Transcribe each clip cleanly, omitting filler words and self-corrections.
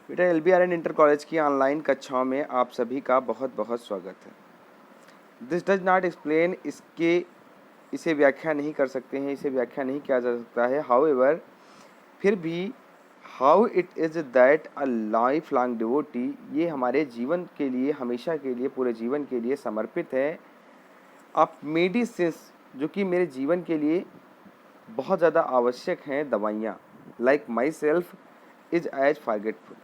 बेटा LBR and inter college की online कक्षाओं में आप सभी का बहुत बहुत स्वागत है। दिस डज नॉट एक्सप्लेन इसे व्याख्या नहीं कर सकते हैं, इसे व्याख्या नहीं किया जा सकता है। हाउएवर फिर भी how it is that a life long devotee, ये हमारे जीवन के लिए, हमेशा के लिए, पूरे जीवन के लिए समर्पित है। आप मेडिसिंस, जो कि मेरे जीवन के लिए बहुत ज़्यादा आवश्यक हैं, दवाइयाँ, like myself is as forgetful,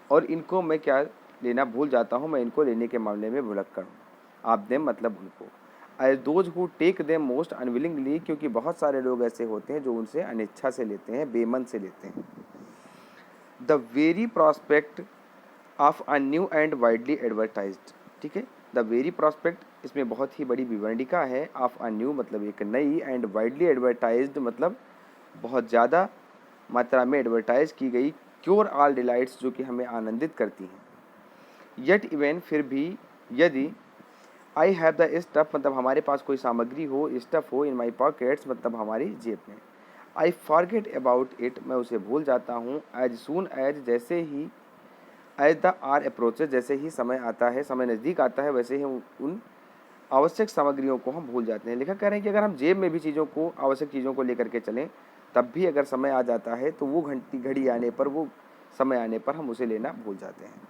और इनको मैं क्या लेना भूल जाता हूँ, मैं इनको लेने के मामले में भुलक्कड़ हूँ। आप देम मतलब उनको, as those who take them most unwillingly, क्योंकि बहुत सारे लोग ऐसे होते हैं जो उनसे अनिच्छा से लेते हैं, बेमन से लेते हैं। The very prospect of a new and widely advertised, ठीक है। द वेरी प्रॉस्पेक्ट इसमें बहुत ही बड़ी विवरणिका है। ऑफ अ न्यू मतलब एक नई, एंड वाइडली एडवर्टाइज्ड मतलब बहुत ज़्यादा मात्रा में एडवर्टाइज की गई, क्योर ऑल डिलाइट्स, जो कि हमें आनंदित करती हैं। येट इवन फिर भी, यदि आई हैव द स्टफ मतलब हमारे पास कोई सामग्री हो, स्टफ हो, इन माई पॉकेट्स मतलब हमारी जेब में, आई फॉरगेट अबाउट इट मैं उसे भूल जाता हूँ, एज सून एज जैसे ही, एज द आर अप्रोचेज जैसे ही समय आता है, समय नज़दीक आता है, वैसे ही उन आवश्यक सामग्रियों को हम भूल जाते हैं। लेखक कह रहे हैं कि अगर हम जेब में भी चीज़ों को, आवश्यक चीज़ों को लेकर के चलें, तब भी अगर समय आ जाता है तो वो घड़ी आने पर, वो समय आने पर हम उसे लेना भूल जाते हैं।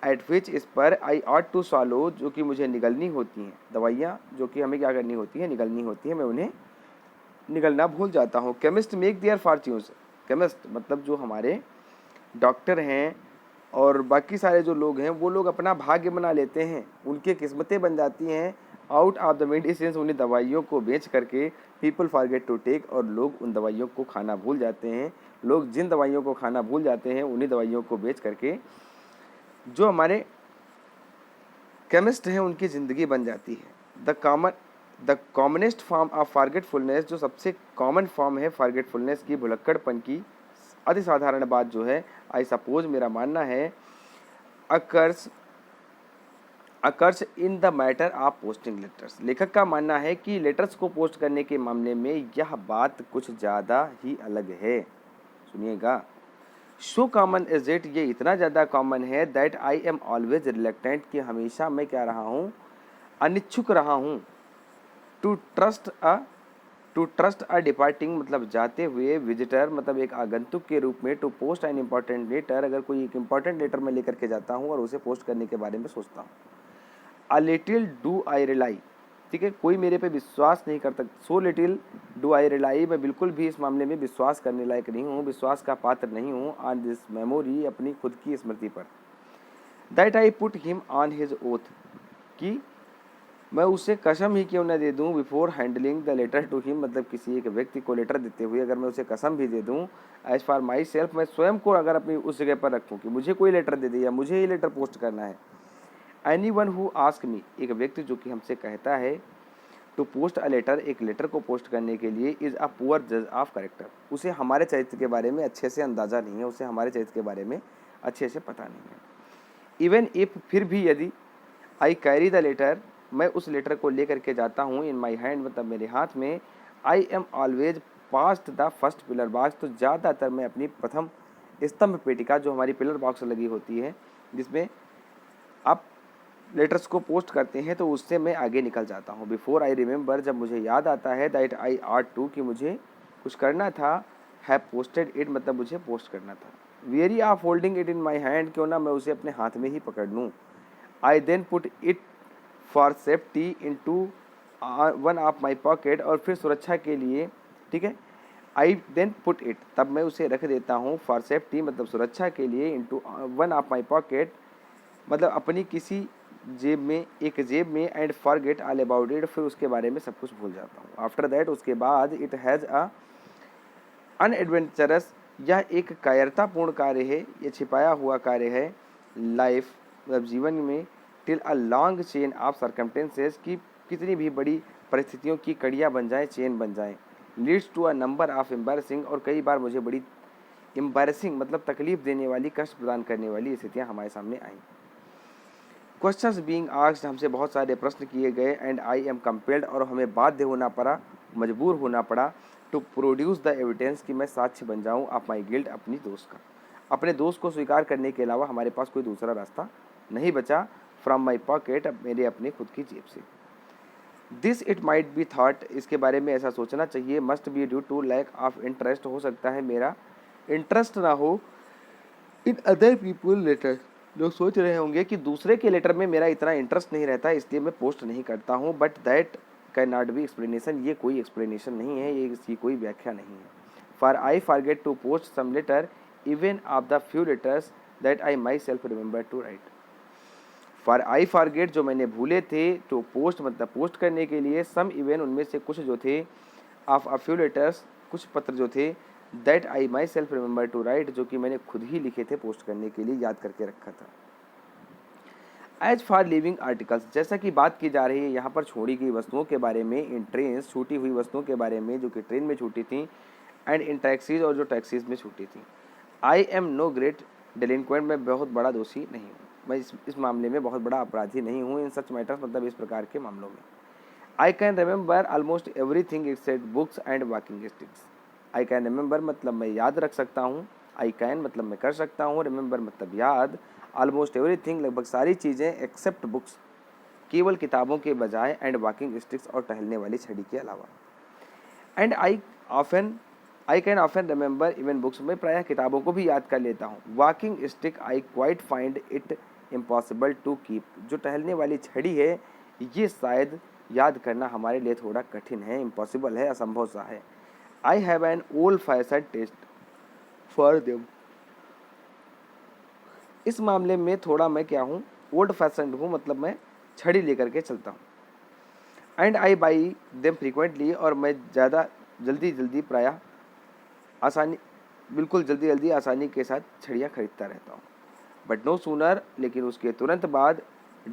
एट विच, इस पर, आई ऑट टू सॉलो, जो कि मुझे निगलनी होती हैं, दवाइयाँ जो कि हमें क्या करनी होती हैं, निगलनी होती हैं, मैं उन्हें निगलना भूल जाता हूँ। Chemist make their fortunes, chemist मतलब जो हमारे डॉक्टर हैं और बाकी सारे जो लोग हैं, वो लोग अपना भाग्य बना लेते हैं, उनकी किस्मतें बन जाती हैं आउट ऑफ द मेडिसिन, उन्हीं दवाइयों को बेच करके। पीपल फॉरगेट टू टेक, और लोग उन दवाइयों को खाना भूल जाते हैं। लोग जिन दवाइयों को खाना भूल जाते हैं, उन्हीं दवाइयों को बेच करके जो हमारे केमिस्ट हैं उनकी ज़िंदगी बन जाती है। The commonest form of forgetfulness, जो सबसे कॉमन फॉर्म है फॉरगेटफुलनेस की, भुलक्कड़पन की, अति साधारण बात जो है, आई सपोज मेरा मानना है, occurs occurs in the matter of posting letters, लेखक का मानना है कि लेटर्स को पोस्ट करने के मामले में यह बात कुछ ज़्यादा ही अलग है। सुनिएगा, सो कॉमन इज इट, ये इतना ज़्यादा कॉमन है, that I am always reluctant, कि हमेशा मैं क्या रहा हूँ, अनिच्छुक रहा हूँ, to trust a to trust a departing मतलब जाते हुए, विजिटर मतलब एक आगंतुक के रूप में, to post an important letter, अगर कोई एक इम्पॉर्टेंट लेटर मैं लेकर के जाता हूँ और उसे पोस्ट करने के बारे में सोचता हूँ। A little do I rely, ठीक है, कोई मेरे पे विश्वास नहीं करता। So little do I rely, मैं बिल्कुल भी इस मामले में विश्वास करने लायक नहीं हूँ, विश्वास का पात्र नहीं हूँ, ऑन दिस मेमोरी, अपनी खुद की स्मृति पर, that I put him on his oath, कि मैं उसे कसम ही क्यों न दे दूं, before handling the letter to him मतलब किसी एक व्यक्ति को लेटर देते हुए अगर मैं उसे कसम भी दे दूं, एज फॉर माई सेल्फ, मैं स्वयं को अगर अपनी उस जगह पर रखूं कि मुझे कोई लेटर दे दे या मुझे ही लेटर पोस्ट करना है। Any one who ask me, एक व्यक्ति जो कि हमसे कहता है टू पोस्ट अ लेटर, एक लेटर को पोस्ट करने के लिए, इज़ अ पुअर जज ऑफ करेक्टर, उसे हमारे चरित्र के बारे में अच्छे से अंदाज़ा नहीं है, उसे हमारे चरित्र के बारे में अच्छे से पता नहीं है। इवन इफ, फिर भी यदि, आई कैरी द लेटर, मैं उस लेटर को लेकर के जाता हूँ, इन माई हैंड मतलब मेरे हाथ में, आई am always past the first pillar box, तो ज़्यादातर मैं अपनी प्रथम स्तंभ पेटिका, जो हमारी पिलर बॉक्स लगी होती है जिसमें आप लेटर्स को पोस्ट करते हैं, तो उससे मैं आगे निकल जाता हूँ। बिफोर आई रिमेंबर, जब मुझे याद आता है, दैट आई आर्ट टू, कि मुझे कुछ करना था, हैव पोस्टेड इट मतलब मुझे पोस्ट करना था। Very of holding it in my hand, क्यों ना मैं उसे अपने हाथ में ही पकड़ लूँ। I then put it for safety into one of my pocket, और फिर सुरक्षा के लिए, ठीक है, आई देन पुट इट तब मैं उसे रख देता हूँ, फॉर सेफ्टी मतलब सुरक्षा के लिए, into one of my pocket मतलब अपनी किसी जेब में, एक जेब में, and forget all about it, फिर उसके बारे में सब कुछ भूल जाता हूँ। आफ्टर दैट, उसके बाद, इट हैज़ अ अनएडवेंचरस, यह एक कायरतापूर्ण कार्य है, यह छिपाया हुआ कार्य है, लाइफ मतलब जीवन में, till a long chain of circumstances, की कितनी भी बड़ी परिस्थितियों की कड़ियाँ बन जाएं, चेन बन जाएं, leads to a number of embarrassing, और कई बार मुझे बड़ी एम्बैरसिंग मतलब तकलीफ देने वाली, कष्ट प्रदान करने वाली स्थितियाँ हमारे सामने आईं। क्वेश्चंस बीइंग आस्क्ड, हमसे बहुत सारे प्रश्न किए गए, एंड आई एम कंपेल्ड, और हमें बाध्य होना पड़ा, मजबूर होना पड़ा, टू प्रोड्यूस द एविडेंस, कि मैं साक्ष्य बन जाऊं, ऑफ माई गिल्ट अपनी दोष का। अपने दोस्त को स्वीकार करने के अलावा हमारे पास कोई दूसरा रास्ता नहीं बचा। फ्रॉम माई पॉकेट, अब मेरे अपने खुद की जेब से। This it might be thought, इसके बारे में ऐसा सोचना चाहिए। Must be due to lack of interest, हो सकता है मेरा इंटरेस्ट ना हो इन अदर पीपल लेटर। लोग सोच रहे होंगे कि दूसरे के लेटर में मेरा इतना इंटरेस्ट नहीं रहता, इसलिए मैं पोस्ट नहीं करता हूँ। But that can not be explanation, ये कोई एक्सप्लेनेशन नहीं है, ये इसकी कोई व्याख्या नहीं है। For I forget to post some letter even of the few letters that I myself remember to write. For I forget, जो मैंने भूले थे, टू पोस्ट मतलब पोस्ट करने के लिए, सम इवन उनमें से कुछ जो थे, ऑफ अ फ्यू लेटर्स कुछ पत्र जो थे, that I myself remember to write जो कि मैंने खुद ही लिखे थे पोस्ट करने के लिए, याद करके रखा था। एज फॉर लिविंग आर्टिकल्स, जैसा कि बात की जा रही है यहाँ पर छोड़ी गई वस्तुओं के बारे में, इन ट्रेन छूटी हुई वस्तुओं के बारे में जो कि ट्रेन में छूटी थी, एंड इन टैक्सीज और जो टैक्सीज में छूटी थी। I am no great delinquent, मैं बहुत बड़ा दोषी नहीं हूँ, मैं इस मामले में बहुत बड़ा अपराधी नहीं हूँ। इन सच मैटर्स मतलब इस प्रकार के मामलों में। I can remember almost everything except books and walking sticks. I can remember मतलब मैं याद रख सकता हूँ, आई कैन मतलब मैं कर सकता हूँ, रिमेंबर मतलब याद, ऑलमोस्ट एवरी थिंग लगभग सारी चीज़ें, एक्सेप्ट बुक्स केवल किताबों के बजाय, एंड वॉकिंग स्टिक्स और टहलने वाली छड़ी के अलावा। And I can often remember even books, मैं प्रायः किताबों को भी याद कर लेता हूँ। Walking stick I quite find it impossible to keep, जो टहलने वाली छड़ी है ये शायद याद करना हमारे लिए थोड़ा कठिन है, इम्पॉसिबल है, असंभव सा है। I have an old fashion taste for them, इस मामले में थोड़ा मैं क्या हूँ, ओल्ड फैशन हूँ, मतलब मैं छड़ी लेकर के चलता हूँ। And I by them frequently, और मैं ज़्यादा जल्दी प्रायः बिल्कुल जल्दी आसानी के साथ छड़ियाँ खरीदता रहता हूँ। बट नो सूनर, लेकिन उसके तुरंत बाद,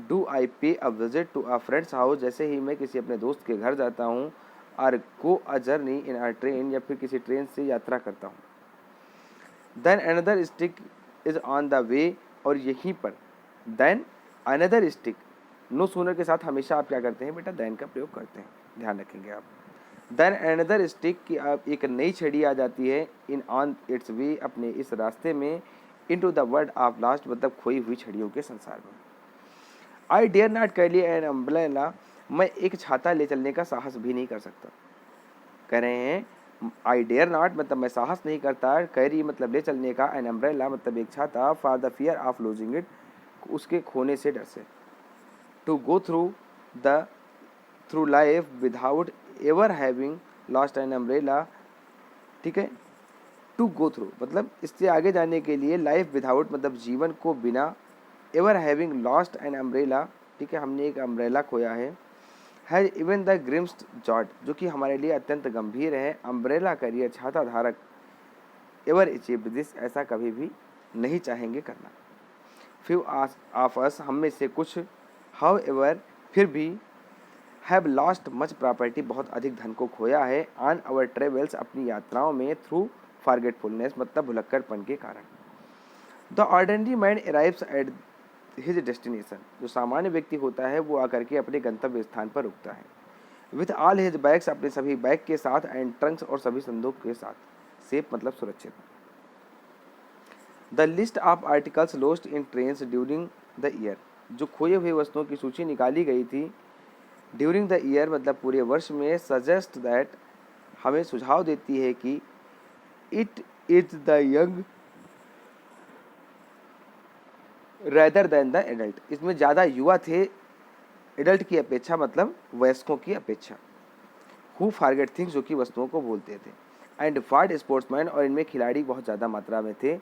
do I pay a visit to a friend's house, जैसे ही मैं किसी अपने दोस्त के घर जाता हूँ, और गो a journey in a train, या फिर किसी ट्रेन से यात्रा करता हूँ। Then another stick is on the way, और यहीं पर then another stick, no sooner के साथ हमेशा आप क्या करते हैं बेटा, देन का प्रयोग करते हैं, ध्यान रखेंगे आप। देन अनदर स्टिक की आप एक नई छड़ी आ जाती है, इन ऑन इट्स वे, अपने इस रास्ते में, into the world of lost मतलब खोई हुई छड़ियों के संसार में। I dare not carry an umbrella, मैं एक छाता ले चलने का साहस भी नहीं कर सकता। कह रहे हैं आई डेयर नॉट मतलब मैं साहस नहीं करता, कैरी मतलब ले चलने का, एन अम्ब्रेला मतलब एक छाता, for the fear of losing it, उसके खोने से डर से। To go through life without ever having lost an umbrella, ठीक है। टू गो थ्रू मतलब इससे आगे जाने के लिए, लाइफ विदाउट मतलब जीवन को बिना, ever having lost an umbrella, ठीक है, हमने एक अम्ब्रेला खोया है। हैज इवन द ग्रिम्स्ट जॉट, जो कि हमारे लिए अत्यंत गंभीर है। अम्ब्रेला करियर छाता धारक, एवर अचीव्ड दिस, ऐसा कभी भी नहीं चाहेंगे करना। फ्यू ऑफ अस, हम में से कुछ, हाउ एवर फिर भी, हैव लॉस्ट मच प्रॉपर्टी, बहुत अधिक धन को खोया है, ऑन आवर ट्रेवल्स, अपनी यात्राओं में, थ्रू फॉरगेटफुलनेस मतलब भुलक्कड़पन के कारण। The ordinary man arrives at his destination, जो सामान्य व्यक्ति होता है वो आकर के अपने गंतव्य स्थान पर रुकता है। विथ ऑल हिज बैग्स, अपने सभी बैग के साथ, एंड ट्रंक्स और सभी संदूक के साथ, सेफ मतलब सुरक्षित। The list of articles lost in trains during the year, जो खोए हुए वस्तुओं की सूची निकाली गई थी ड्यूरिंग द ईयर मतलब पूरे वर्ष में, सजेस्ट दैट हमें सुझाव देती है कि it is the young rather than the adult, इसमें ज़्यादा युवा थे एडल्ट की अपेक्षा मतलब वयस्कों की अपेक्षा। हु फॉरगेट थिंग्स, जो कि वस्तुओं को भूलते थे। एंड फार्ड स्पोर्ट्समैन, और इनमें खिलाड़ी बहुत ज़्यादा मात्रा में थे।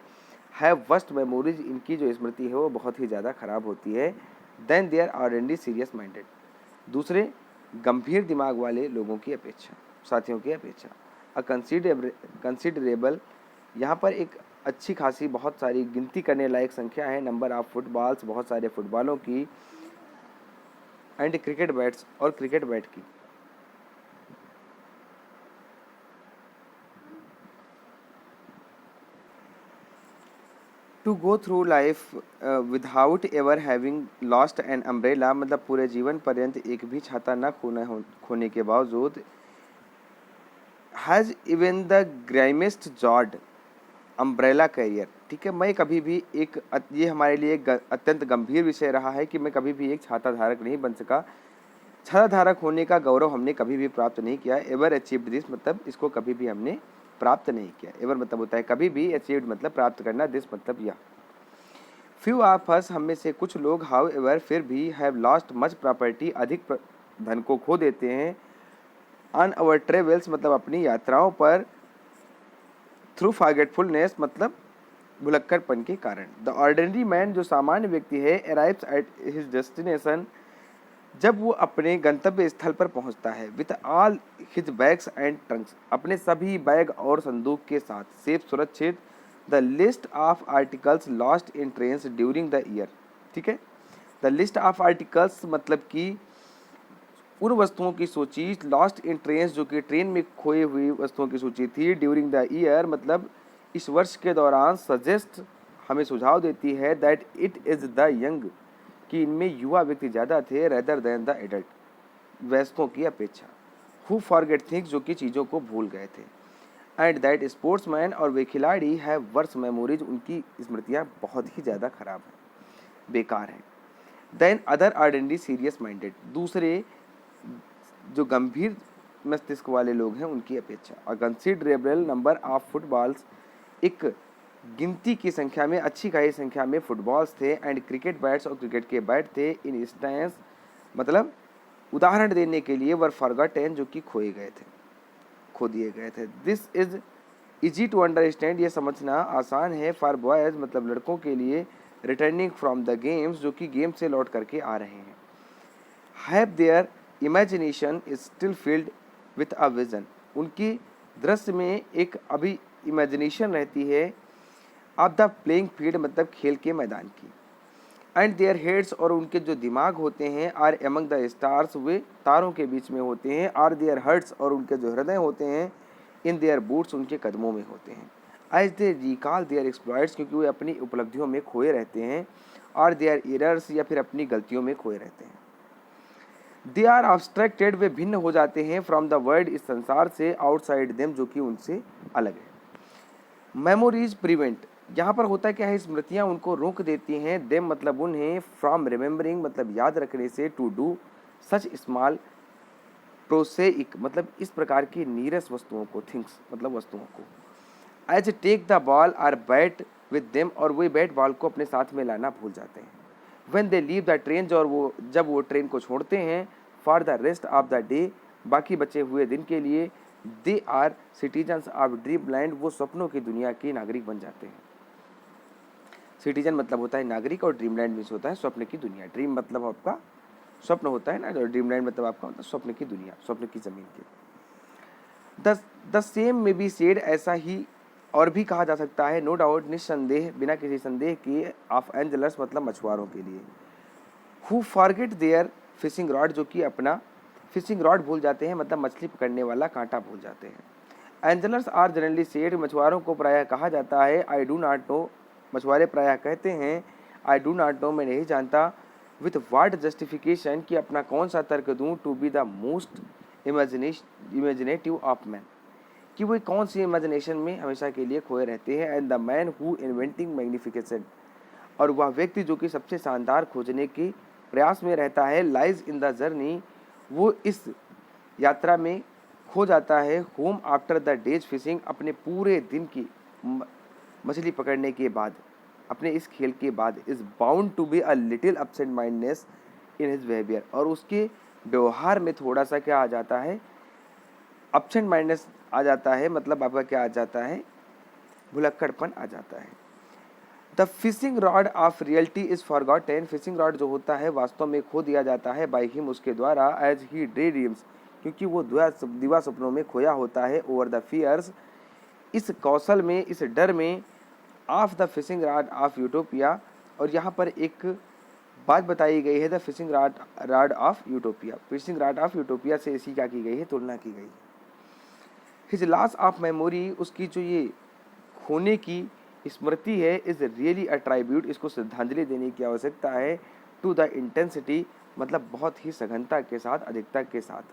हैव वर्स्ट मेमोरीज, इनकी जो स्मृति है वो बहुत ही ज़्यादा खराब होती है। Than they are already serious minded, दूसरे गंभीर दिमाग वाले लोगों की अपेक्षा, साथियों की अपेक्षा। अ कंसिडरेबल, यहाँ पर एक अच्छी खासी बहुत सारी गिनती करने लायक संख्या है, नंबर ऑफ फुटबॉल्स, बहुत सारे फुटबॉलों की, एंड क्रिकेट बैट्स, और क्रिकेट बैट की। To go through life without ever having lost an umbrella, मतलब पूरे जीवन पर्यंत एक भी छाता न खोने के बावजूद। Has even the grimmest jawed umbrella carrier, ठीक है। मैं कभी भी ये हमारे लिए एक अत्यंत गंभीर विषय रहा है कि मैं कभी भी एक छाता धारक नहीं बन सका। छाता धारक होने का गौरव हमने कभी भी प्राप्त नहीं किया। एवर अचीव्ड दिस मतलब इसको कभी भी हमने प्राप्त नहीं किया। एवर मतलब होता है कभी भी, अचीव्ड मतलब प्राप्त करना, दिस मतलब यह। फ्यू ऑफ अस, हम में से कुछ लोग, हाउ एवर फिर भी, हैव लॉस्ट मच प्रॉपर्टी, अधिक धन को खो देते हैं, ऑन अवर ट्रेवल्स मतलब अपनी यात्राओं पर, थ्रू फॉरगेटफुलनेस मतलब भुलक्कड़पन के कारण। द ऑर्डिनरी मैन, जो सामान्य व्यक्ति है, अराइव्स एट हिज डेस्टिनेशन, जब वो अपने गंतव्य स्थल पर पहुंचता है, with all his bags and Trunks, अपने सभी बैग और संदूक के साथ, सेफ सुरक्षित, the list of articles lost in trains during the year, ठीक है। द लिस्ट ऑफ आर्टिकल्स मतलब कि उन वस्तुओं की सूची, लॉस्ट इन ट्रेन्स जो कि ट्रेन में खोई हुई वस्तुओं की सूची थी, ड्यूरिंग द ईयर मतलब इस वर्ष के दौरान, सजेस्ट हमें सुझाव देती है, that it is the young, कि इनमें युवा व्यक्ति ज़्यादा थे, रेदर देन द एडल्ट, वयस्कों की अपेक्षा, हु फॉरगेट थिंग्स, जो कि चीज़ों को भूल गए थे, एंड दैट स्पोर्ट्समैन, और वे खिलाड़ी, हैव वर्स मेमोरीज, उनकी स्मृतियाँ बहुत ही ज़्यादा खराब हैं, बेकार हैं, than other ordinary serious minded, दूसरे जो गंभीर मस्तिष्क वाले लोग हैं उनकी अपेक्षा। और कंसिडरेबल नंबर ऑफ फुटबॉल्स, एक गिनती की संख्या में, अच्छी खासी संख्या में फुटबॉल्स थे, एंड क्रिकेट बैट्स, और क्रिकेट के बैट थे, इन इंस्टेंस मतलब उदाहरण देने के लिए, वर फॉरगॉटन, जो कि खोए गए थे, खो दिए गए थे। This is easy to understand, ये समझना आसान है, फॉर बॉयज मतलब लड़कों के लिए, रिटर्निंग फ्रॉम द गेम्स, जो कि गेम से लौट करके आ रहे हैं, have their imagination is still field with a vision, उनकी दृश्य में एक अभी इमेजिनेशन रहती है, ऑफ द प्लेइंग फील्ड मतलब खेल के मैदान की, एंड देयर हेड्स, और उनके जो दिमाग होते हैं, आर एमंग द स्टार्स, वे तारों के बीच में होते हैं, आर देयर हर्ट्स, और उनके जो हृदय होते हैं, इन देयर बूट्स, उनके कदमों में होते हैं, as they recall their exploits, क्योंकि वे अपनी उपलब्धियों में खोए रहते हैं, और देयर एरर्स, या फिर अपनी गलतियों में खोए रहते हैं, दे आर ऑब्स्ट्रैक्टेड, वे भिन्न हो जाते हैं, फ्रॉम द वर्ल्ड, इस संसार से, आउटसाइड देम, जो कि उनसे अलग है। मेमोरीज प्रिवेंट, यहाँ पर होता क्या है, स्मृतियाँ उनको रोक देती हैं, देम मतलब उन्हें, फ्रॉम रिमेम्बरिंग मतलब याद रखने से, टू डू सच स्मॉल प्रोसेइक मतलब इस प्रकार की नीरस वस्तुओं को, थिंग्स मतलब वस्तुओं को, as take the ball or bat with them, और वे बैट बॉल को अपने साथ में लाना भूल जाते हैं, when they leave the train, और वो जब वो ट्रेन को छोड़ते हैं, for the rest of the day, बाकी बचे हुए दिन के लिए, they are citizens of dreamland, वो सपनों की दुनिया के नागरिक बन जाते हैं। सिटीजन मतलब होता है नागरिक, और ड्रीम लैंड मीन्स होता है स्वप्न की दुनिया। ड्रीम मतलब आपका स्वप्न होता है ना, और ड्रीम लैंड मतलब आपका मतलब स्वप्न की दुनिया, स्वप्न की जमीन की। द सेम में बी सेड, ऐसा ही और भी कहा जा सकता है, नो डाउट निस्संदेह, बिना किसी संदेह के, ऑफ एंजलर्स मतलब मछुआरों के लिए, who forget their fishing rod, जो कि अपना फिशिंग रॉड भूल जाते हैं, मतलब मछली पकड़ने वाला कांटा भूल जाते हैं। एंजलर्स आर जनरली सेड, मछुआरों को प्रायः कहा जाता है, आई डू नॉट नो, मछुआरे प्रायः कहते हैं, आई डू नॉट नो, मैं नहीं जानता, विथ वाट जस्टिफिकेशन, कि अपना कौन सा तर्क दूँ, to be the most imaginative of man, कि वो कौन सी इमेजिनेशन में हमेशा के लिए खोए रहते हैं, and the man who inventing magnification, और वह व्यक्ति जो कि सबसे शानदार खोजने के प्रयास में रहता है, लाइज इन द जर्नी, वो इस यात्रा में खो जाता है, home after the days fishing, अपने पूरे दिन की मछली पकड़ने के बाद, अपने इस खेल के बाद, is bound to be a little absent mindedness in his behaviour, और उसके व्यवहार में थोड़ा सा क्या आ जाता है, अपसेंट माइंडनेस आ जाता है, मतलब आपका क्या आ जाता है, भुलक्कड़पन आ जाता है। The fishing rod of reality is forgotten, fishing rod जो होता है वास्तव में खो दिया जाता है, बाई हिम उसके द्वारा, एज ही ड्रे ड्रीम्स, क्योंकि वो दिवा सपनों में खोया होता है, ओवर द फियर्स, इस कौशल में, इस डर में, of the fishing rod of utopia, और यहाँ पर एक बात बताई गई है, the fishing rod of utopia, fishing rod of utopia से इसी क्या की गई है, तुलना की गई है। हिज लॉस ऑफ मेमोरी, उसकी जो ये खोने की स्मृति है, इज रियली अ ट्राइब्यूट, इसको श्रद्धांजलि देने की आवश्यकता है, टू द इंटेंसिटी मतलब बहुत ही सघनता के साथ, अधिकता के साथ,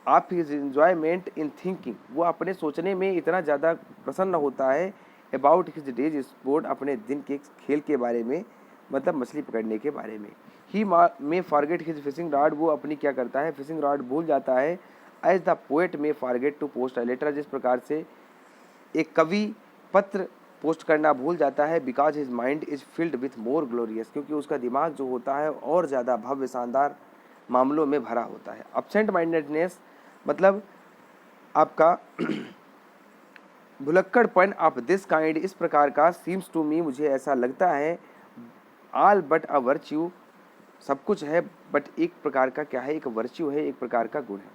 आप हिज एंजॉयमेंट इन थिंकिंग, वो अपने सोचने में इतना ज़्यादा प्रसन्न होता है, अबाउट हिज डेज स्पोर्ट, अपने दिन के खेल के बारे में, मतलब मछली पकड़ने के बारे में। He may forget his fishing rod, वो अपनी क्या करता है, फिशिंग रॉड भूल जाता है। As the poet may forget to post a letter, जिस प्रकार से एक कवि पत्र पोस्ट करना भूल जाता है। Because his mind is filled with more glorious, क्योंकि उसका दिमाग जो होता है और ज़्यादा भव्य शानदार मामलों में भरा होता है। अपसेंट माइंडेडनेस मतलब आपका भुलक्कड़पन ऑफ दिस काइंड, इस प्रकार का, सीम्स टू मी, मुझे ऐसा लगता है, ऑल बट अ वर्च्यू, सब कुछ है बट एक प्रकार का क्या है, एक वर्च्यू है, एक प्रकार का गुण है।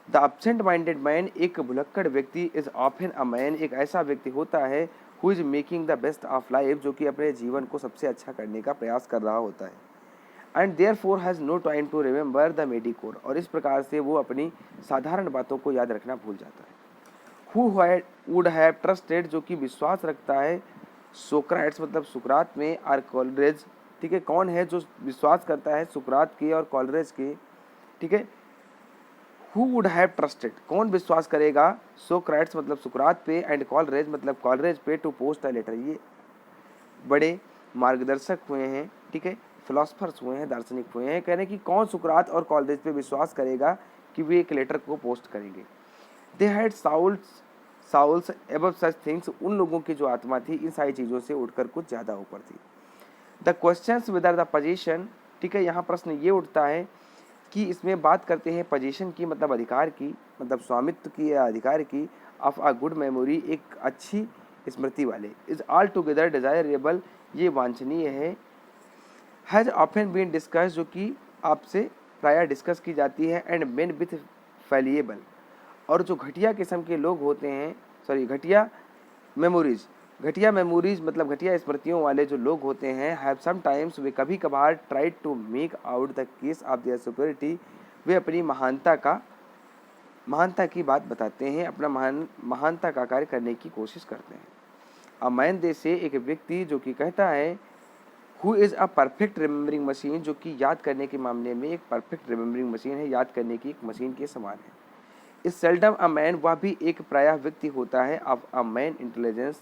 द अपसेंट माइंडेड मैन, एक भुलक्कड़ व्यक्ति, इज ऑफन अ मैन, एक ऐसा व्यक्ति होता है who is making the best of life, जो कि अपने जीवन को सबसे अच्छा करने का प्रयास कर रहा होता है। And therefore has no time to remember the mediocre, और इस प्रकार से वो अपनी साधारण बातों को याद रखना भूल जाता है। हु वुड हैव ट्रस्टेड, जो कि विश्वास रखता है, सोक्रेट्स मतलब सुकरात में, और कॉलरेज, ठीक है, कौन है जो विश्वास करता है सुकरात के और कॉलरेज के, ठीक है। हु वुड हैव ट्रस्टेड, कौन विश्वास करेगा, सोक्रेट्स मतलब सुकरात पे, एंड कॉलरेज मतलब कॉलरेज पे, टू पोस्ट अ लेटर, ये बड़े मार्गदर्शक हुए हैं, ठीक है, फिलोसफर्स हुए हैं, दार्शनिक हुए हैं, कह रहे हैं कि कौन सुकरात और कॉलरेज पे विश्वास करेगा कि वे एक लेटर को पोस्ट करेंगे। They had souls above such things, उन लोगों की जो आत्मा थी इन सारी चीज़ों से उठकर कुछ ज़्यादा ऊपर थी। द क्वेश्चंस विदर द पोजीशन, ठीक है, यहाँ प्रश्न ये उठता है कि इसमें बात करते हैं पोजीशन की, मतलब अधिकार की, मतलब स्वामित्व की या अधिकार की, ऑफ अ गुड मेमोरी, एक अच्छी स्मृति वाले, इज ऑल टुगेदर डिजायरेबल, ये वांछनीय है। हैज़ ऑफन बीन डिस्कस, जो कि आपसे प्रायः डिस्कस की जाती है। एंड मेन विथ फैलिएबल, और जो घटिया किस्म के लोग होते हैं, सॉरी घटिया मेमोरीज मतलब घटिया स्मृतियों वाले जो लोग होते हैं, हैव समटाइम्स, वे कभी कभार, try to make out the case of their superiority, वे अपनी महानता की बात बताते हैं, अपना महानता का कार्य करने की कोशिश करते हैं। अ मैन दे से, एक व्यक्ति जो कि कहता है, who is a perfect remembering machine, जो कि याद करने के मामले में एक परफेक्ट रिमेम्बरिंग मशीन है, याद करने की एक मशीन के समान है। इस सेल्डम अ मैन, वह भी एक प्रायः व्यक्ति होता है, of a man intelligence,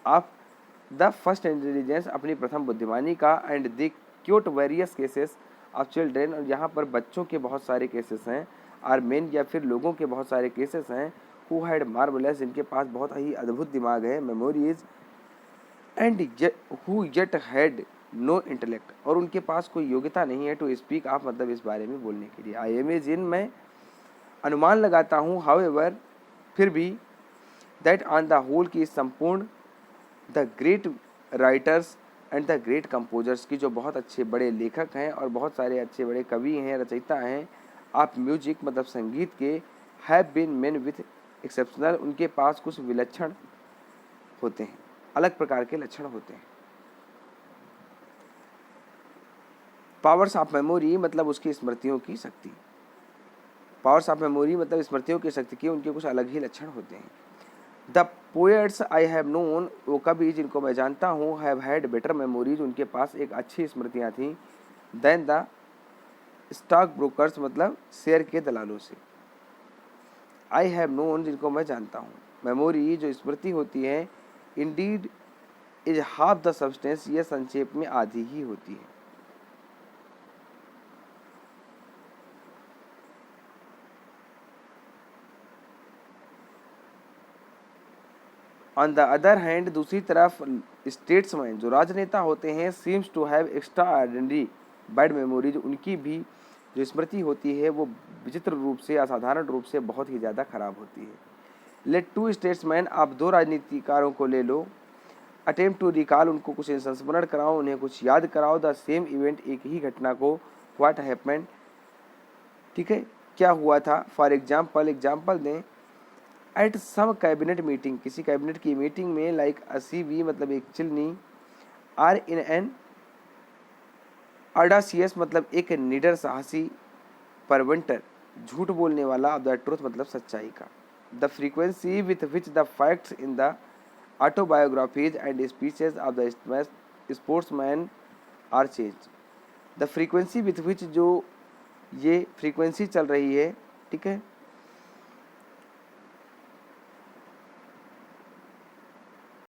of the first intelligence, अपनी प्रथम बुद्धिमानी का, and the cute various cases of children, और यहाँ पर बच्चों के बहुत सारे केसेस हैं, और मेन या फिर लोगों के बहुत सारे केसेस हैं, हु हैड मार्वलेस, जिनके पास बहुत ही अद्भुत दिमाग है, memories, and who yet had no intellect, और उनके पास कोई योग्यता नहीं है, टू स्पीक ऑफ मतलब इस बारे में बोलने के लिए। आई इमेजिन, मैं अनुमान लगाता हूँ, हाउएवर फिर भी, दैट ऑन द होल की संपूर्ण, the great writers and the great composers की, जो बहुत अच्छे बड़े लेखक हैं और बहुत सारे अच्छे बड़े कवि हैं, रचयिता हैं, आप म्यूजिक मतलब संगीत के, have been men with exceptional, उनके पास कुछ विलक्षण होते हैं, अलग प्रकार के लक्षण होते हैं। पावर्स ऑफ मेमोरी मतलब उसकी स्मृतियों की शक्ति, पावर्स ऑफ मेमोरी मतलब स्मृतियों की शक्ति की उनके कुछ अलग ही लक्षण होते हैं। The poets I have known, वो कवि जिनको मैं जानता हूँ, हैव हैड बेटर मेमोरीज, उनके पास एक अच्छी स्मृतियाँ थीं, देन द स्टॉक ब्रोकर्स मतलब शेयर के दलालों से। आई हैव नोन, जिनको मैं जानता हूँ, मेमोरी जो स्मृति होती है, Indeed is half the substance, ये संक्षेप में आधी ही होती है। ऑन द अदर हैंड, दूसरी तरफ स्टेट्समैन जो राजनेता होते हैं, seems to have extraordinary bad memories, उनकी भी जो स्मृति होती है वो विचित्र रूप से, असाधारण रूप से बहुत ही ज़्यादा खराब होती है। लेट टू स्टेट्समैन, आप दो राजनीतिकारों को ले लो, अटेम्प्ट टू रिकॉल, उनको कुछ संस्मरण कराओ, उन्हें कुछ याद कराओ, द सेम इवेंट, एक ही घटना को, व्हाट हैपेंड, ठीक है, क्या हुआ था, फॉर एग्जाम्पल दें, एट सम कैबिनेट मीटिंग, किसी कैबिनेट की मीटिंग में, लाइक असीवी मतलब एक चिलनी, आर इन एन ऑडासियस मतलब एक निडर साहसी, परवेंटर झूठ बोलने वाला, ऑफ द ट्रूथ मतलब सच्चाई का। The frequency with which the facts in the autobiographies and speeches of the sportsman are change, the frequency with which, जो ये फ्रीक्वेंसी चल रही है, ठीक है,